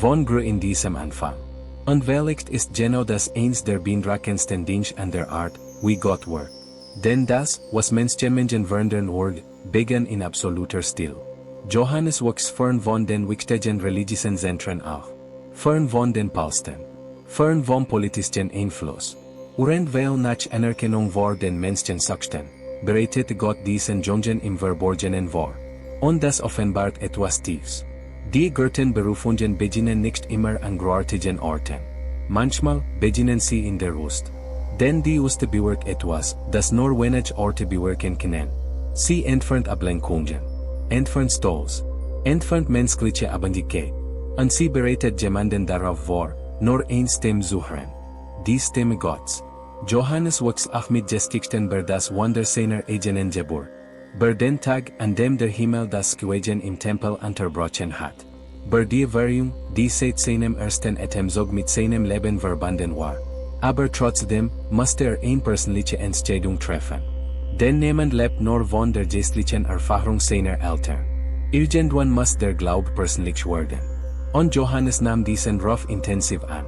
Von Gru in diesem Anfang. Und vielleicht ist genau das eins der beeindruckendsten Dinge an der Art, wie Gott war. Denn das, was Menschen wundern wurde, begann in absoluter Stil. Johannes wuchs fern von den wichtigen religiösen Zentren auf. Fern von den Palsten. Fern vom politischen Einfluss. Und weil nach Anerkennung vor den Menschen suchten, bereitete Gott diesen Jungen im Verborgenen vor. Und das offenbart etwas Tiefs. Die göttlichen Berufungen beginnen nicht immer an großartigen Orten. Manchmal beginnen sie in der Wüste. Denn die Wüste bewirkt etwas, das nur wenige Orte bewirken können. Sie entfernt Ablenkungen. Entfernt Stolz. Entfernt menschliche Abhängigkeit. Und sie bereitet jemanden darauf vor, nur eine Stimme zu hören. Die Stimme Gottes. Johannes wuchs auf mit Geschichten über das Wunder seiner eigenen Geburt. Über den Tag, an dem der Himmel das Schweigen im Tempel unterbrochen hat. Über die Währung, die seit seinem ersten Atemzug mit seinem Leben verbunden war. Aber trotzdem musste eine persönliche Entscheidung treffen. Denn niemand lebt nur von der geistlichen Erfahrung seiner Eltern. Irgendwann muss der Glaube persönlich werden. Und Johannes nahm diesen Ruf intensiv an.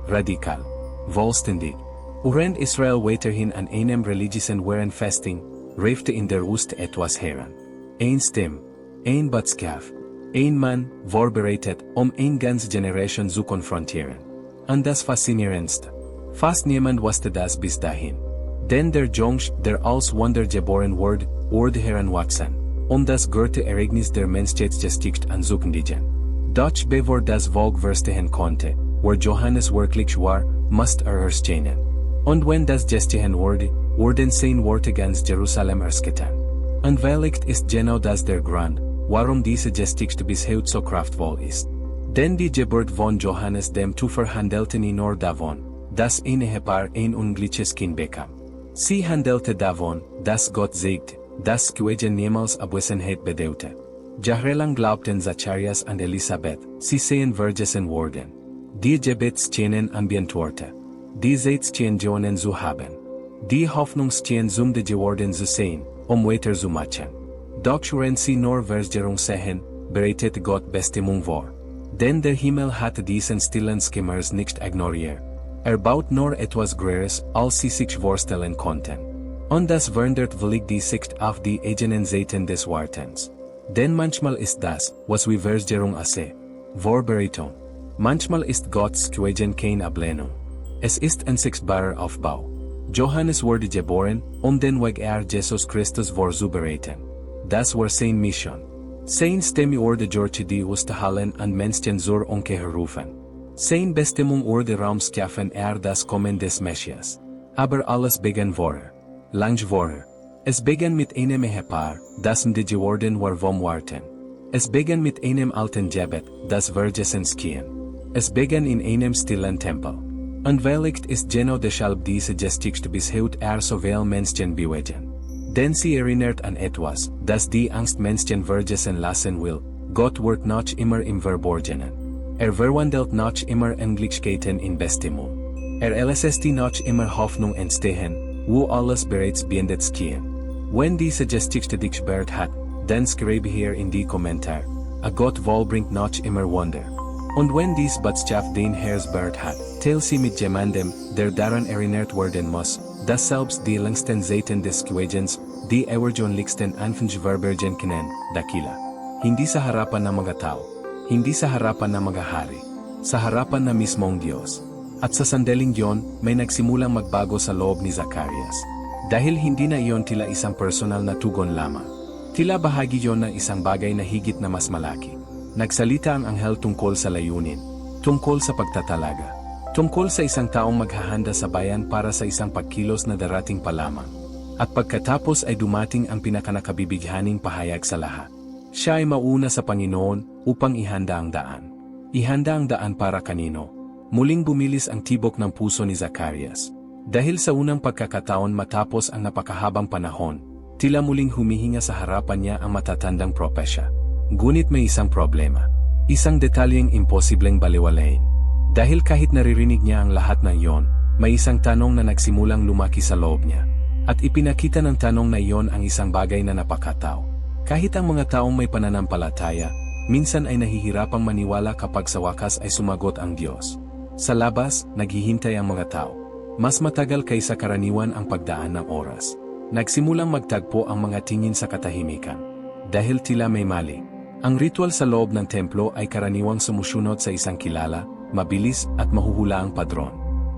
Radikal. Vollständig. Während Israel weiterhin an einem religiösen Wehren festing, riefte in der Wüste etwas heran. Ein Stimme, ein Botschaft, ein Mann, vorbereitet, eine ganze Generation zu konfrontieren. Und das Faszinierendste. Fast niemand wusste das bis dahin. Denn der Junge, der als Wunder geboren wurde heranwachsen, das größte Ereignis der Menschheitsgeschichte anzukündigen. Doch bevor das Volk verstehen konnte, wo Johannes wirklich war, musste erscheinen. Und wenn das geschehen wurde, wurden sein Worte ganz Jerusalem erschüttert. Und vielleicht ist genau das der Grund, warum diese Geschichte bis heute so kraftvoll ist. Denn die Geburt von Johannes dem Täufer handelte nicht nur davon, dass ein Ehepaar ein unglückliches Kind bekam. Sie handelte davon, dass Gott siegte, das Schweigen niemals Abwesenheit bedeutete. Jahrelang glaubten Zacharias und Elisabeth, sie seien Virgin worden. Die Gebetszenen ambientworte. Die Zeitschenjonen zu haben. Die Hoffnungschen sumde geworden zu sein, weiter zu machen. Doch wenn sie nur Vergerung sehen, bereitet Gott Bestimmung vor. Denn der Himmel hatte diesen stillen Skimmers nicht ignoriert. Baut nur etwas Größeres, als sie sich vorstellen konnten. Und das wundert willig die Sicht auf die eigenen Seiten des Wartens. Denn manchmal ist das, was wir Vergerung asse. Vorbereitung. Manchmal ist Gottes Schweigen keine Ablehnung. Es ist ein sichtbarer Aufbau. Johannes wurde geboren, den Weg Jesus Christus vorzubereiten. Das war seine Mission. Sein Stimme wurde durch die Wüste hallen und Menschen zur Umkehr rufen. Seine Bestimmung wurde Raum schaffen das Kommen des Messias. Aber alles begann vorher. Lang vorher. Es begann mit einem Ehepaar, das müde geworden war vom Warten. Es begann mit einem alten Gebet, das Vergessen schien. Es begann in einem stillen Tempel. Und vielleicht ist genau deshalb diese Geschichte bis heute so viele Menschen bewegen. Denn sie erinnert an etwas, das die Angst Menschen vergessen lassen will. Gott wird noch immer im Verborgenen. Verwandelt noch immer Englischkeiten in Bestimmung. Lässt noch immer Hoffnung entstehen, wo alles bereits beendet schien. Wenn diese Geschichte dich gebärt hat, dann schreibe hier in die Kommentare. Gott bringt noch immer Wunder. Und wenn dies Botschaft den Herrsbert hat, teil sie mit jemandem, der daran erinnert werden muss, dass selbst die längsten Seiten des Schweigens, die ewerjonlichsten Anfangsverbergen können, dakila. Hindi sa harapan ng mga tao. Hindi sa harapan ng mga hari. Sa harapan ng mismong Diyos. At sa sandaling yon, may nagsimulang magbago sa loob ni Zacarias. Dahil hindi na iyon tila isang personal na tugon lamang. Tila bahagi yon ng isang bagay na higit na mas malaki. Nagsalita ang anghel tungkol sa layunin, tungkol sa pagtatalaga, tungkol sa isang taong maghahanda sa bayan para sa isang pagkilos na darating pa lamang. At pagkatapos ay dumating ang pinakanakabibighaning pahayag sa lahat. Siya ay mauna sa Panginoon upang ihanda ang daan. Ihanda ang daan para kanino? Muling bumilis ang tibok ng puso ni Zacarias. Dahil sa unang pagkakataon matapos ang napakahabang panahon, tila muling humihinga sa harapan niya ang matatandang propesya. Ngunit may isang problema. Isang detalyeng imposibleng baliwalain. Dahil kahit naririnig niya ang lahat ng iyon, may isang tanong na nagsimulang lumaki sa loob niya. At ipinakita ng tanong na iyon ang isang bagay na napakataw. Kahit ang mga taong may pananampalataya, Minsan ay nahihirapang maniwala kapag sa wakas ay sumagot ang Diyos. Sa labas, naghihintay ang mga tao. Mas matagal kaysa karaniwan ang pagdaan ng oras. Nagsimulang magtagpo ang mga tingin sa katahimikan. Dahil tila may mali. Ang ritual sa loob ng templo ay karaniwang sumusunod sa isang kilala, mabilis at mahuhulaang padron.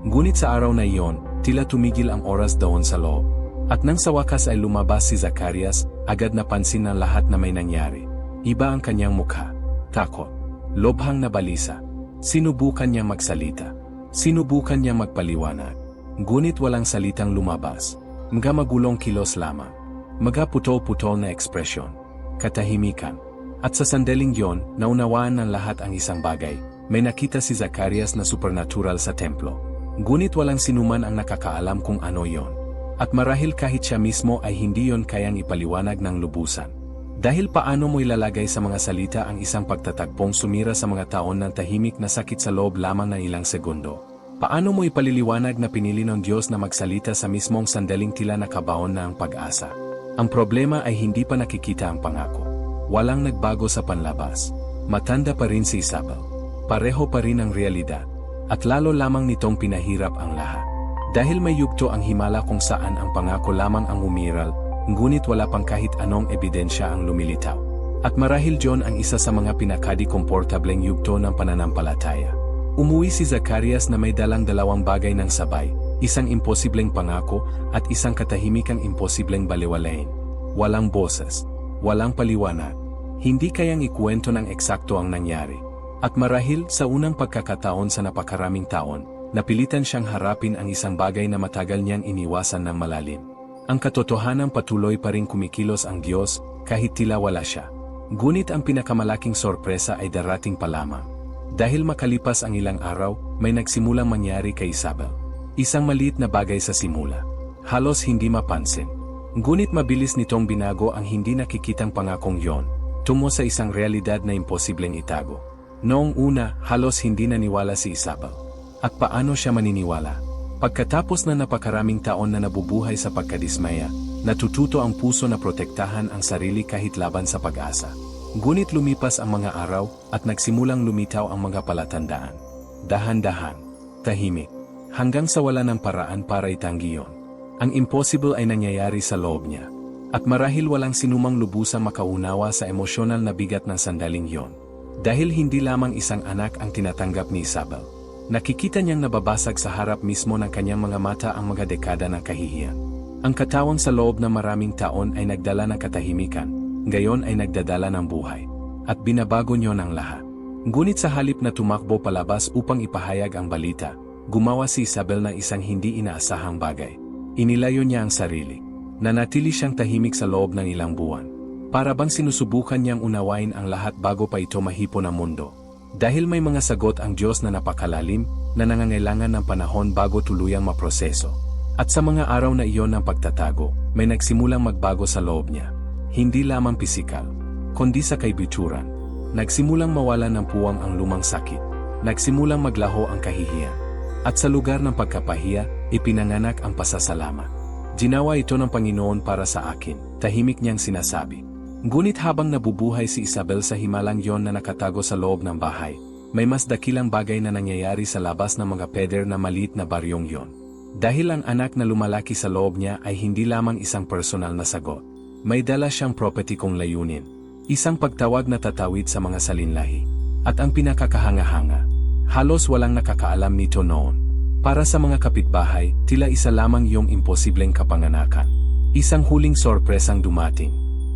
Ngunit sa araw na iyon, tila tumigil ang oras doon sa loob. At nang sa wakas ay lumabas si Zacarias, agad napansin ng lahat na may nangyari. Iba ang kanyang mukha. Takot. Lobhang na balisa. Sinubukan niyang magsalita. Sinubukan niyang magpaliwanag. Ngunit walang salitang lumabas. Mga magulong kilos lamang. Mga putol-putol na ekspresyon. Katahimikan. At sa sandaling yon, naunawaan ng lahat ang isang bagay. May nakita si Zacarias na supernatural sa templo. Ngunit walang sinuman ang nakakaalam kung ano yon. At marahil kahit siya mismo ay hindi yon kayang ipaliwanag ng lubusan. Dahil paano mo ilalagay sa mga salita ang isang pagtatagpong sumira sa mga taon ng tahimik na sakit sa loob lamang ng ilang segundo? Paano mo ipaliliwanag na pinili ng Diyos na magsalita sa mismong sandaling tila nakabaon na ang pag-asa? Ang problema ay hindi pa nakikita ang pangako. Walang nagbago sa panlabas. Matanda pa rin si Isabel. Pareho pa rin ang realidad. At lalo lamang nitong pinahirap ang lahat. Dahil may yugto ang himala kung saan ang pangako lamang ang umiral, ngunit wala pang kahit anong ebidensya ang lumilitaw. At marahil John ang isa sa mga pinakadi-komportableng yugto ng pananampalataya. Umuwi si Zacarias na may dalang dalawang bagay ng sabay, isang imposibleng pangako at isang katahimikang imposibleng baliwalain. Walang boses, walang paliwanag, hindi kayang ikuwento ng eksakto ang nangyari. At marahil sa unang pagkakataon sa napakaraming taon, napilitan siyang harapin ang isang bagay na matagal niyang iniwasan ng malalim. Ang katotohanan patuloy pa rin kumikilos ang Diyos kahit tila wala siya. Ngunit ang pinakamalaking sorpresa ay darating pa lamang. Dahil makalipas ang ilang araw, may nagsimulang mangyari kay Isabel. Isang maliit na bagay sa simula. Halos hindi mapansin. Ngunit mabilis nitong binago ang hindi nakikitang pangakong yon, tungo sa isang realidad na imposibleng itago. Noong una, halos hindi naniwala si Isabel. At paano siya maniniwala? Pagkatapos na napakaraming taon na nabubuhay sa pagkadismaya, natututo ang puso na protektahan ang sarili kahit laban sa pag-asa. Ngunit lumipas ang mga araw at nagsimulang lumitaw ang mga palatandaan. Dahan-dahan, tahimik, hanggang sa wala ng paraan para itanggi yon. Ang impossible ay nangyayari sa loob niya. At marahil walang sinumang lubusang makaunawa sa emosyonal na bigat ng sandaling yon. Dahil hindi lamang isang anak ang tinatanggap ni Isabel. Nakikita niyang nababasag sa harap mismo ng kanyang mga mata ang mga dekada ng kahihiyan. Ang katawang sa loob ng maraming taon ay nagdala ng katahimikan, ngayon ay nagdadala ng buhay. At binabago niyo ng lahat. Ngunit sa halip na tumakbo palabas upang ipahayag ang balita, gumawa si Isabel ng isang hindi inaasahang bagay. Inilayo niya ang sarili. Nanatili siyang tahimik sa loob ng ilang buwan. Para bang sinusubukan niyang unawain ang lahat bago pa ito mahipon ang mundo. Dahil may mga sagot ang Diyos na napakalalim, na nangangailangan ng panahon bago tuluyang maproseso. At sa mga araw na iyon ng pagtatago, may nagsimulang magbago sa loob niya. Hindi lamang pisikal, kundi sa kaibituran. Nagsimulang mawalan ng puwang ang lumang sakit. Nagsimulang maglaho ang kahihiyan. At sa lugar ng pagkapahiya, ipinanganak ang pasasalamat. Ginawa ito ng Panginoon para sa akin, tahimik niyang sinasabi. Ngunit habang nabubuhay si Isabel sa himalang yon na nakatago sa loob ng bahay, may mas dakilang bagay na nangyayari sa labas ng mga peder na maliit na baryong yon. Dahil ang anak na lumalaki sa loob niya ay hindi lamang isang personal na sagot. May dala siyang prophetikong layunin. Isang pagtawag na tatawid sa mga salinlahi. At ang pinakakahanga-hanga, halos walang nakakaalam nito noon. Para sa mga kapitbahay, tila isa lamang yung imposibleng kapanganakan. Isang huling sorpresang dumating.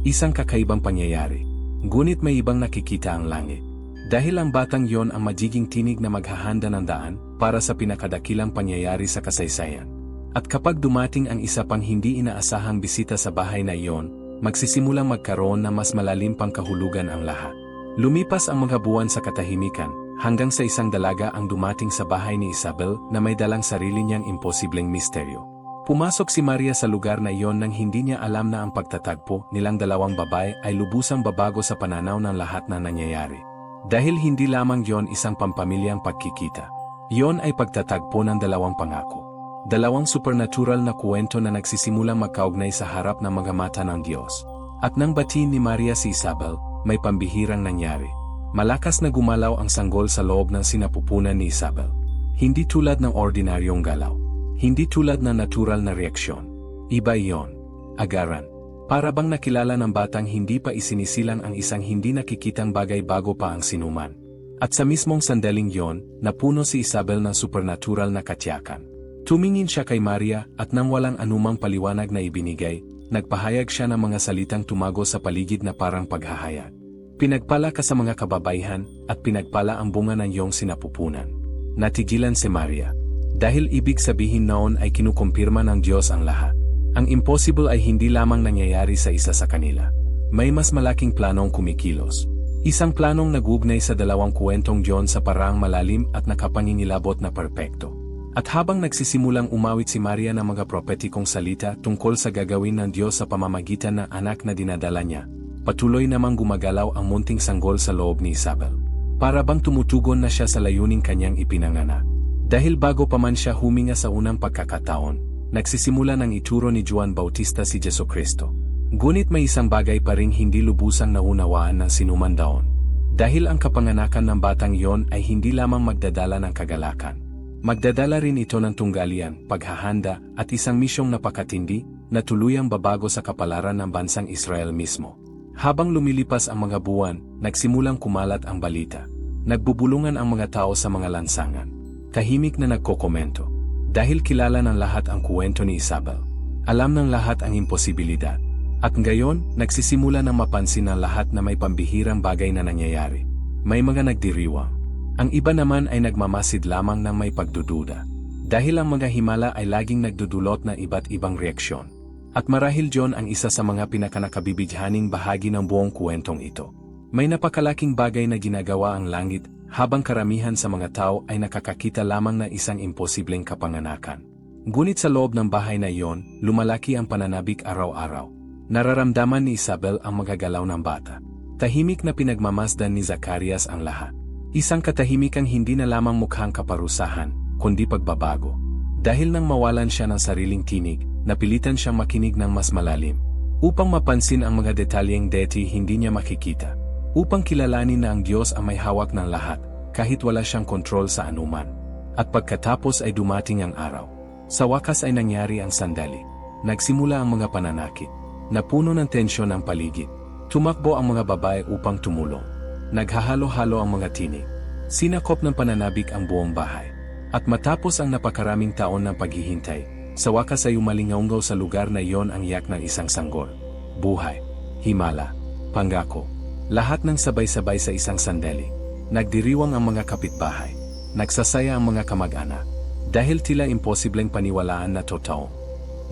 Isang kakaibang pangyayari. Ngunit may ibang nakikita ang langit. Dahil ang batang yon ang magiging tinig na maghahanda ng daan para sa pinakadakilang pangyayari sa kasaysayan. At kapag dumating ang isa pang hindi inaasahang bisita sa bahay na iyon, magsisimulang magkaroon ng mas malalim pang kahulugan ang lahat. Lumipas ang mga buwan sa katahimikan, hanggang sa isang dalaga ang dumating sa bahay ni Isabel na may dalang sarili niyang imposibleng misteryo. Pumasok si Maria sa lugar na iyon nang hindi niya alam na ang pagtatagpo nilang dalawang babae ay lubusang babago sa pananaw ng lahat na nangyayari. Dahil hindi lamang yon isang pampamilyang pagkikita. Yon ay pagtatagpo ng dalawang pangako. Dalawang supernatural na kwento na nagsisimulang magkaugnay sa harap ng mga mata ng Diyos. At nang batiin ni Maria si Isabel, may pambihirang nangyari. Malakas na gumalaw ang sanggol sa loob ng sinapupunan ni Isabel. Hindi tulad ng ordinaryong galaw. Hindi tulad ng natural na reaksyon. Iba iyon. Agaran. Para bang nakilala ng batang hindi pa isinisilang ang isang hindi nakikitang bagay bago pa ang sinuman. At sa mismong sandaling yon, napuno si Isabel ng supernatural na katiyakan. Tumingin siya kay Maria at nang walang anumang paliwanag na ibinigay, nagpahayag siya ng mga salitang tumago sa paligid na parang paghahayag. Pinagpala ka sa mga kababaihan, at pinagpala ang bunga ng iyong sinapupunan. Natigilan si Maria. Dahil ibig sabihin noon ay kinukumpirma ng Diyos ang lahat. Ang impossible ay hindi lamang nangyayari sa isa sa kanila. May mas malaking planong kumikilos. Isang planong nagugnay sa dalawang kwentong Diyon sa paraang malalim at nakapangingilabot na perpekto. At habang nagsisimulang umawit si Maria ng mga propetikong salita tungkol sa gagawin ng Diyos sa pamamagitan ng anak na dinadala niya, patuloy namang gumagalaw ang munting sanggol sa loob ni Isabel. Para bang tumutugon na siya sa layuning kanyang ipinanganak. Dahil bago pa man siya huminga sa unang pagkakataon, nagsisimula ng ituro ni Juan Bautista si Jesucristo. Ngunit may isang bagay pa ring hindi lubusang naunawaan ng sinuman daon. Dahil ang kapanganakan ng batang yon ay hindi lamang magdadala ng kagalakan. Magdadala rin ito ng tunggalian, paghahanda, at isang misyong napakatindi na tuluyang babago sa kapalaran ng bansang Israel mismo. Habang lumilipas ang mga buwan, nagsimulang kumalat ang balita. Nagbubulungan ang mga tao sa mga lansangan. Tahimik na nagkokomento. Dahil kilala ng lahat ang kwento ni Isabel. Alam ng lahat ang imposibilidad. At ngayon, nagsisimula ng mapansin ng lahat na may pambihirang bagay na nangyayari. May mga nagdiriwang. Ang iba naman ay nagmamasid lamang ng may pagdududa. Dahil ang mga himala ay laging nagdudulot ng iba't ibang reaksyon. At marahil John ang isa sa mga pinakanakabibighaning bahagi ng buong kwentong ito. May napakalaking bagay na ginagawa ang langit, habang karamihan sa mga tao ay nakakakita lamang ng isang imposibleng kapanganakan. Ngunit sa loob ng bahay na iyon, lumalaki ang pananabik araw-araw. Nararamdaman ni Isabel ang magagalaw ng bata. Tahimik na pinagmamasdan ni Zacarias ang lahat. Isang katahimikang hindi na lamang mukhang kaparusahan, kundi pagbabago. Dahil nang mawalan siya ng sariling tinig, napilitan siyang makinig ng mas malalim. Upang mapansin ang mga detalyeng deti hindi niya makikita. Upang kilalanin na ang Diyos ang may hawak ng lahat, kahit wala siyang kontrol sa anuman. At pagkatapos ay dumating ang araw. Sa wakas ay nangyari ang sandali. Nagsimula ang mga pananakit. Napuno ng tensyon ang paligid. Tumakbo ang mga babae upang tumulong. Naghahalo-halo ang mga tinig. Sinakop ng pananabik ang buong bahay. At matapos ang napakaraming taon ng paghihintay, sa wakas ay umalingaunggaw sa lugar na iyon ang yak ng isang sanggol. Buhay, himala, pangako. Lahat ng sabay-sabay sa isang sandali. Nagdiriwang ang mga kapitbahay. Nagsasaya ang mga kamag-anak. Dahil tila imposibleng paniwalaan na totoo.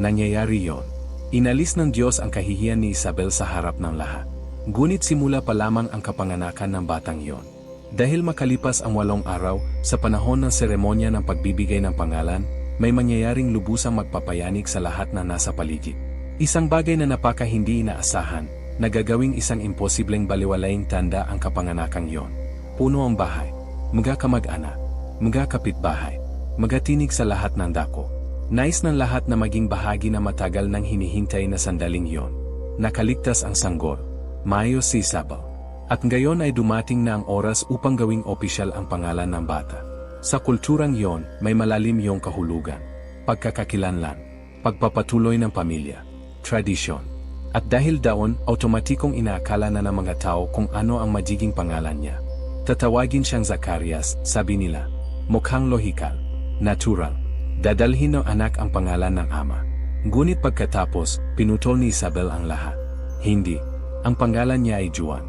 Nangyayari yon. Inalis ng Diyos ang kahihiyan ni Isabel sa harap ng lahat. Ngunit simula pa lamang ang kapanganakan ng batang yon. Dahil makalipas ang 8 araw, sa panahon ng seremonya ng pagbibigay ng pangalan, may mangyayaring lubusang magpapayanig sa lahat na nasa paligid. Isang bagay na napaka hindi inaasahan, nagagawing isang imposibleng baliwalaing tanda ang kapanganakang yon. Puno ang bahay, mga kamag-anak, mga kapitbahay, magatinig sa lahat ng dako. Nais ng lahat na maging bahagi na matagal nang hinihintay na sandaling yon. Nakaligtas ang sanggol. Mayo si Isabel. At ngayon ay dumating na ang oras upang gawing opisyal ang pangalan ng bata. Sa kulturang yon, may malalim yung kahulugan. Pagkakakilanlan. Pagpapatuloy ng pamilya. Tradisyon. At dahil daon, automatikong inaakala na ng mga tao kung ano ang magiging pangalan niya. Tatawagin siyang Zacarias, sabi nila. Mukhang lohikal. Natural. Dadalhin ng anak ang pangalan ng ama. Ngunit pagkatapos, pinutol ni Isabel ang lahat. Hindi. Ang pangalan niya ay Juan.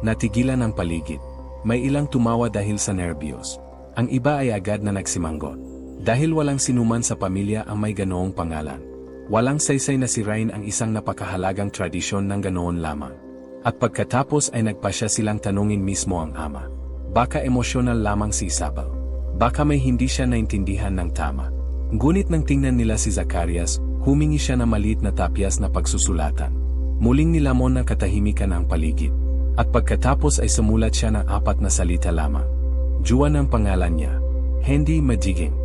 Natigilan ang paligid. May ilang tumawa dahil sa nerbiyos. Ang iba ay agad na nagsimanggot. Dahil walang sinuman sa pamilya ang may ganoong pangalan. Walang saysay na sirain ang isang napakahalagang tradisyon ng ganoon lamang. At pagkatapos ay nagpasya silang tanungin mismo ang ama. Baka emosyonal lamang si Isabel. Baka may hindi siya naintindihan ng tama. Ngunit nang tingnan nila si Zacarias, humingi siya ng maliit na tapyas na pagsusulatan. Muling nilamon ng katahimikan ang paligid. At pagkatapos ay sumulat siya ng 4 na salita lamang. Juan ang pangalan niya. Hindi magiging.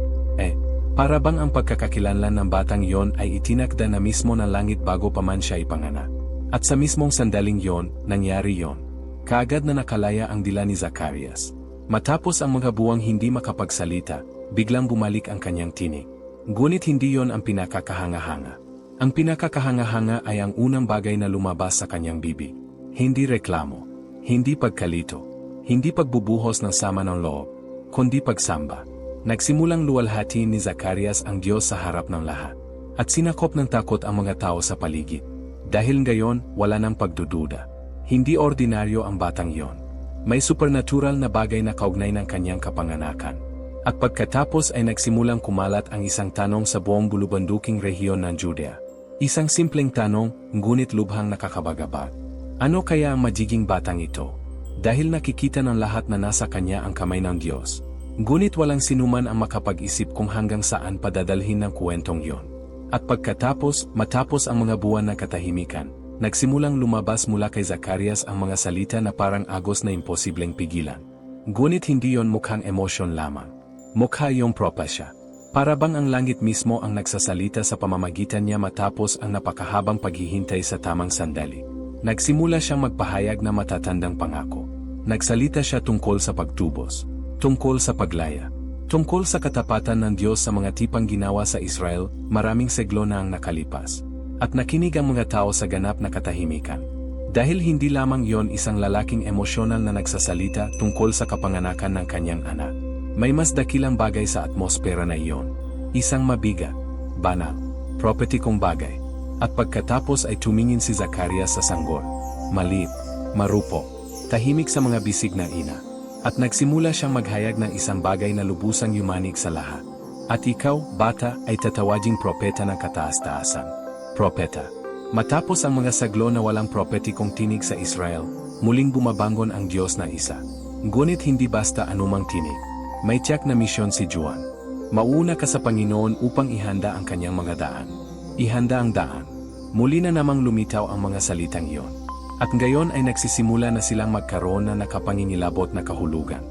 Para bang ang pagkakakilanlan ng batang yon ay itinakda na mismo ng langit bago pa man siya ipanganak. At sa mismong sandaling yon, nangyari yon. Kaagad na nakalaya ang dila ni Zacarias. Matapos ang mga buwang hindi makapagsalita, biglang bumalik ang kanyang tinig. Ngunit hindi yon ang pinakakahanga-hanga. Ang pinakakahanga-hanga ay ang unang bagay na lumabas sa kanyang bibig. Hindi reklamo, hindi pagkalito, hindi pagbubuhos ng sama ng loob, kundi pagsamba. Nagsimulang luwalhati ni Zacarias ang Diyos sa harap ng lahat. At sinakop ng takot ang mga tao sa paligid. Dahil ngayon, wala nang pagdududa. Hindi ordinaryo ang batang yon. May supernatural na bagay na kaugnay ng kanyang kapanganakan. At pagkatapos ay nagsimulang kumalat ang isang tanong sa buong bulubanduking rehiyon ng Judea. Isang simpleng tanong, ngunit lubhang nakakabagabag. Ano kaya ang magiging batang ito? Dahil nakikita ng lahat na nasa kanya ang kamay ng Diyos. Ngunit walang sinuman ang makapag-isip kung hanggang saan padadalhin ng kwentong yon. At matapos ang mga buwan ng katahimikan, nagsimulang lumabas mula kay Zacarias ang mga salita na parang agos na imposibleng pigilan. Ngunit hindi yon mukhang emosyon lamang. Mukha yung propasya. Para bang ang langit mismo ang nagsasalita sa pamamagitan niya matapos ang napakahabang paghihintay sa tamang sandali. Nagsimula siyang magpahayag na matatandang pangako. Nagsalita siya tungkol sa pagtubos, tungkol sa paglaya, tungkol sa katapatan ng Diyos sa mga tipang ginawa sa Israel, maraming seglo na ang nakalipas. At nakinig ang mga tao sa ganap na katahimikan. Dahil hindi lamang yon isang lalaking emosyonal na nagsasalita tungkol sa kapanganakan ng kanyang anak. May mas dakilang bagay sa atmosfera na iyon. Isang mabigat, banal, prophetikong bagay. At pagkatapos ay tumingin si Zacarias sa sanggol. Maliit, marupok, tahimik sa mga bisig ng ina. At nagsimula siyang maghayag ng isang bagay na lubusang yumanig sa lahat. At ikaw, bata, ay tatawaging propeta ng kataas-taasan. Propeta. Matapos ang mga saglo na walang propetikong tinig sa Israel, muling bumabangon ang Diyos na isa. Ngunit hindi basta anumang tinig. May tiyak na misyon si Juan. Mauna ka sa Panginoon upang ihanda ang kanyang mga daan. Ihanda ang daan. Muli na namang lumitaw ang mga salitang iyon. At ngayon ay nagsisimula na silang magkaroon na nakapangingilabot na kahulugan.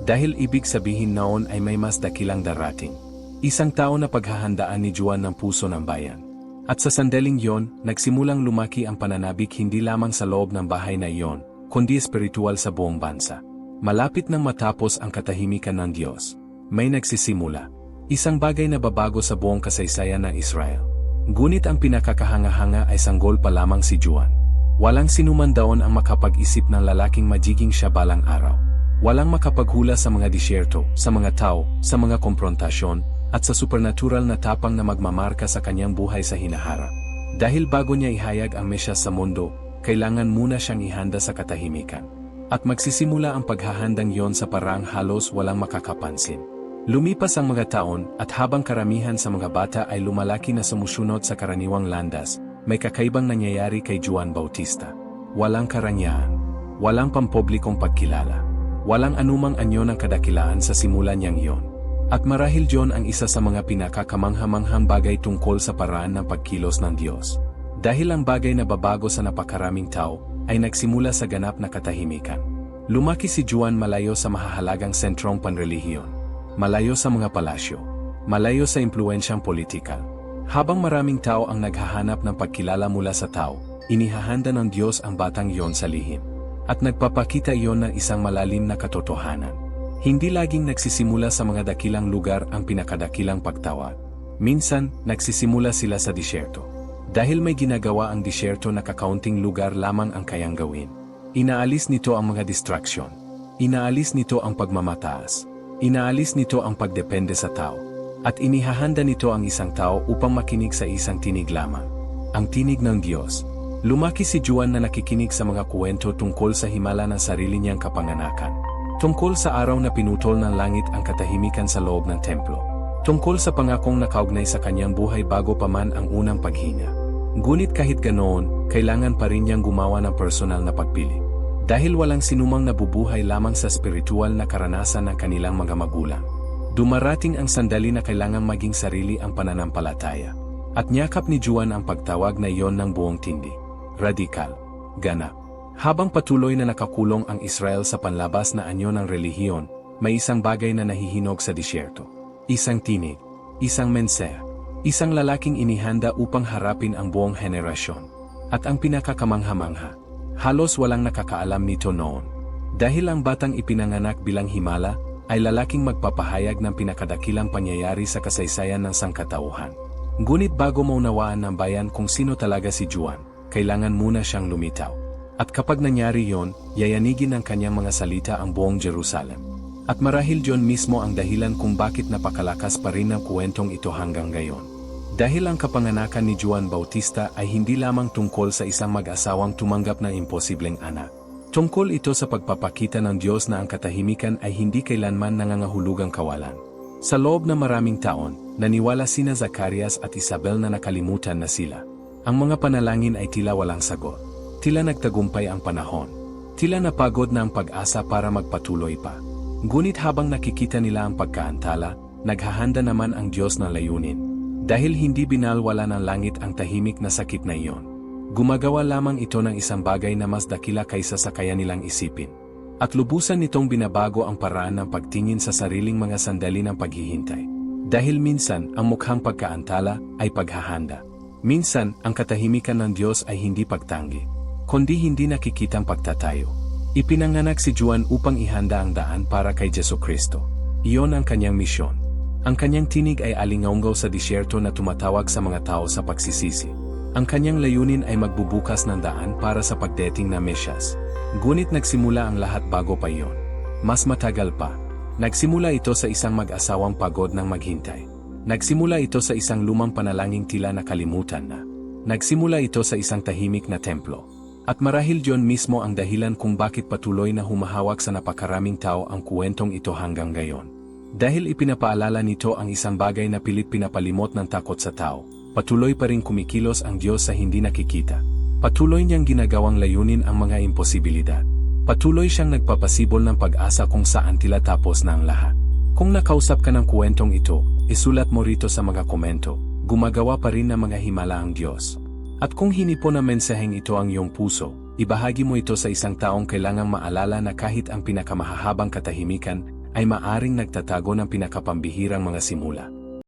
Dahil ibig sabihin noon ay may mas dakilang darating. Isang tao na paghahandaan ni Juan ng puso ng bayan. At sa sandaling yon, nagsimulang lumaki ang pananabik hindi lamang sa loob ng bahay na iyon, kundi espiritual sa buong bansa. Malapit nang matapos ang katahimikan ng Diyos, may nagsisimula. Isang bagay na babago sa buong kasaysayan ng Israel. Ngunit ang pinakakahanga-hanga ay sanggol pa lamang si Juan. Walang sinuman daon ang makapag-isip ng lalaking magiging siya balang araw. Walang makapaghula sa mga disyerto, sa mga tao, sa mga komprontasyon, at sa supernatural na tapang na magmamarka sa kanyang buhay sa hinaharap. Dahil bago niya ihayag ang Mesyas sa mundo, kailangan muna siyang ihanda sa katahimikan. At magsisimula ang paghahandang yon sa parang halos walang makakapansin. Lumipas ang mga taon, at habang karamihan sa mga bata ay lumalaki na sumusunod sa karaniwang landas, may kakaibang nangyayari kay Juan Bautista. Walang karangyaan, walang pampublikong pagkilala, walang anumang anyo ng kadakilaan sa simula niyang iyon. At marahil John ang isa sa mga pinakakamanghamanghang bagay tungkol sa paraan ng pagkilos ng Diyos. Dahil ang bagay na babago sa napakaraming tao, ay nagsimula sa ganap na katahimikan. Lumaki si Juan malayo sa mahahalagang sentrong panrelihiyon, malayo sa mga palasyo, malayo sa impluensyang politikal. Habang maraming tao ang naghahanap ng pagkilala mula sa tao, inihahanda ng Diyos ang batang iyon sa lihim. At nagpapakita iyon ng isang malalim na katotohanan. Hindi laging nagsisimula sa mga dakilang lugar ang pinakadakilang pagtawag. Minsan, nagsisimula sila sa disyerto. Dahil may ginagawa ang disyerto na kakaunting lugar lamang ang kayang gawin. Inaalis nito ang mga distraksyon. Inaalis nito ang pagmamataas. Inaalis nito ang pagdepende sa tao. At inihahanda nito ang isang tao upang makinig sa isang tinig lamang. Ang tinig ng Diyos. Lumaki si Juan na nakikinig sa mga kwento tungkol sa himala ng sarili niyang kapanganakan. Tungkol sa araw na pinutol ng langit ang katahimikan sa loob ng templo. Tungkol sa pangakong nakaugnay sa kanyang buhay bago pa man ang unang paghinga. Ngunit kahit ganoon, kailangan pa rin niyang gumawa ng personal na pagpili. Dahil walang sinumang nabubuhay lamang sa spiritual na karanasan ng kanilang mga magulang. Dumarating ang sandali na kailangang maging sarili ang pananampalataya. At niyakap ni Juan ang pagtawag na iyon ng buong tindi. Radikal. Ganap. Habang patuloy na nakakulong ang Israel sa panlabas na anyo ng relihiyon, may isang bagay na nahihinog sa disyerto. Isang tinig. Isang mensahe. Isang lalaking inihanda upang harapin ang buong henerasyon. At ang pinakakamangha-mangha. Halos walang nakakaalam nito noon. Dahil ang batang ipinanganak bilang himala, ay lalaking magpapahayag ng pinakadakilang pangyayari sa kasaysayan ng sangkatauhan. Ngunit bago maunawaan ng bayan kung sino talaga si Juan, kailangan muna siyang lumitaw. At kapag nangyari yon, yayanigin ng kanyang mga salita ang buong Jerusalem. At marahil John mismo ang dahilan kung bakit napakalakas pa rin ang kwentong ito hanggang ngayon. Dahil ang kapanganakan ni Juan Bautista ay hindi lamang tungkol sa isang mag-asawang tumanggap ng imposibleng anak. Tungkol ito sa pagpapakita ng Diyos na ang katahimikan ay hindi kailanman nangangahulugang kawalan. Sa loob ng maraming taon, naniwala sina Zacarias at Isabel na nakalimutan na sila. Ang mga panalangin ay tila walang sagot. Tila nagtagumpay ang panahon. Tila napagod na ang pag-asa para magpatuloy pa. Ngunit habang nakikita nila ang pagkaantala, naghahanda naman ang Diyos ng layunin. Dahil hindi binalwala ng langit ang tahimik na sakit na iyon. Gumagawa lamang ito ng isang bagay na mas dakila kaysa sa kaya nilang isipin. At lubusan nitong binabago ang paraan ng pagtingin sa sariling mga sandali ng paghihintay. Dahil minsan, ang mukhang pagkaantala ay paghahanda. Minsan, ang katahimikan ng Diyos ay hindi pagtanggi, kundi hindi nakikitang pagtatayo. Ipinanganak si Juan upang ihanda ang daan para kay Jesucristo. Iyon ang kanyang misyon. Ang kanyang tinig ay alingaunggaw sa disyerto na tumatawag sa mga tao sa pagsisisi. Ang kanyang layunin ay magbubukas ng daan para sa pagdating na Mesyas. Ngunit nagsimula ang lahat bago pa iyon. Mas matagal pa. Nagsimula ito sa isang mag-asawang pagod ng maghintay. Nagsimula ito sa isang lumang panalangin tila nakalimutan na. Nagsimula ito sa isang tahimik na templo. At marahil John mismo ang dahilan kung bakit patuloy na humahawak sa napakaraming tao ang kwentong ito hanggang ngayon. Dahil ipinapaalala nito ang isang bagay na pilit pinapalimot ng takot sa tao. Patuloy pa rin kumikilos ang Diyos sa hindi nakikita. Patuloy niyang ginagawang layunin ang mga imposibilidad. Patuloy siyang nagpapasibol ng pag-asa kung saan tila tapos na ang lahat. Kung nakausap ka ng kwentong ito, isulat mo rito sa mga komento. Gumagawa pa rin ng mga himala ang Diyos. At kung hinipon na mensaheng ito ang iyong puso, ibahagi mo ito sa isang taong kailangang maalala na kahit ang pinakamahahabang katahimikan ay maaring nagtatago ng pinakapambihirang mga simula.